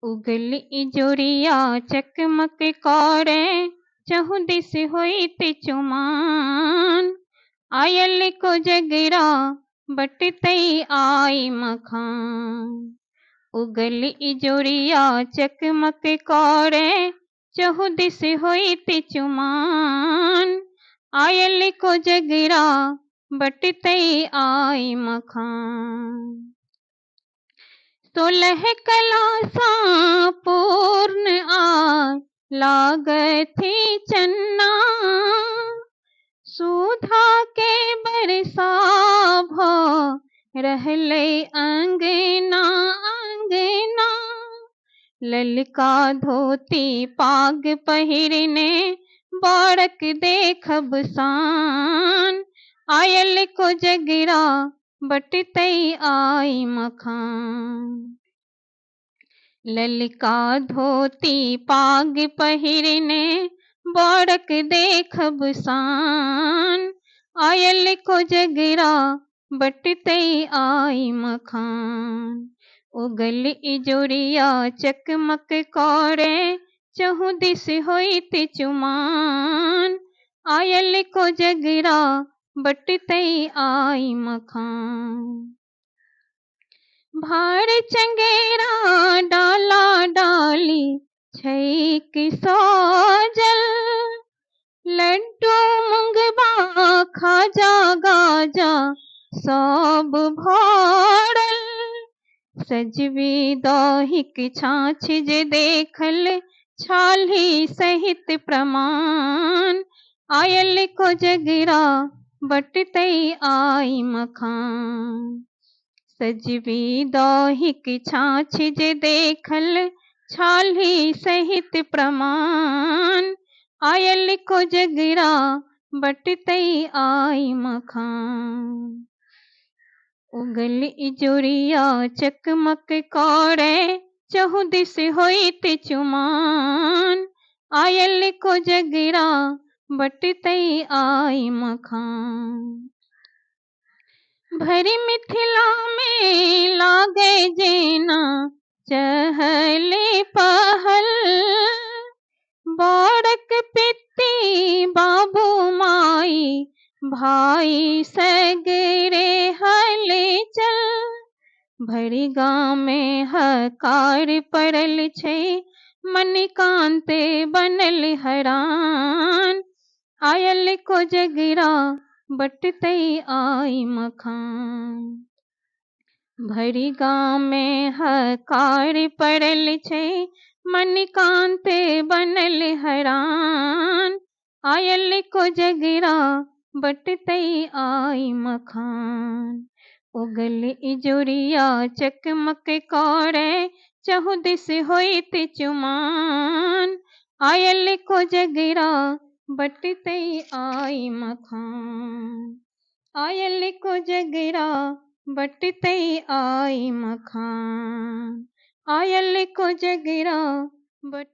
उगल इजोरिया चकमक कौड़े चहु दिस होइत चुमान। आयल को जगरा बटतई आई मखान। उगल इजोरिया चकमक कौड़े चहु दिस होइत चुमान। आयल को जगरा बटतई आई मखान। 16 कलासा पूर्ण आय लागथी चन्ना। सुधा के बरसा भो रहले अंगना अंगना। ललका धोती पाग पहिरने बाड़क देखब सान। आयल को जगरा बटतई आई मखान। ललका धोती पाग पहिरने बाड़क देखब सान। आयल को जगरा बटतई आई मखान। उगल इजोरिया चकमक कौड़े चहु दिस होइत चुमान। आयल को जगरा बटतई आई मखान। भार चंगेरा डाला डाली छैक सोजल। लड्डू मुंगबा खाजा गाजा सब भोरल। सजवी दहिक छाछ जे देखल छाली सहित प्रमाण। आयल को जगरा बटतई आई मखान। सजवी दहिक छाछ जे देखल छाली सहित प्रमाण। आयल को जगरा बटतई आई मखान। उगल इजोरिया चकमक कौड़े चहु दिस होइत चुमान। आयल को जगरा बटतई आई मखान। भरी मिथिला में लागे जेना चहल पहल। बाड़क पित्ती बाबू माई भाई सगरे हल चल। भरी गाँव में हकार पड़ल छै मणिकांत बनल हरान। आयल को जगरा बटतई आई मखान। भरी गाँव में हकार पड़ल छै मणिकांत बनल हरान। आयल को जगरा बटतई आई मखान। उगल इजोरिया चकमक कौड़े चहु दिस होइत चुमान। आयल को जगरा बटतई आई मखान। आयल को जगरा बटतई आई मखान। आयल को जगरा बट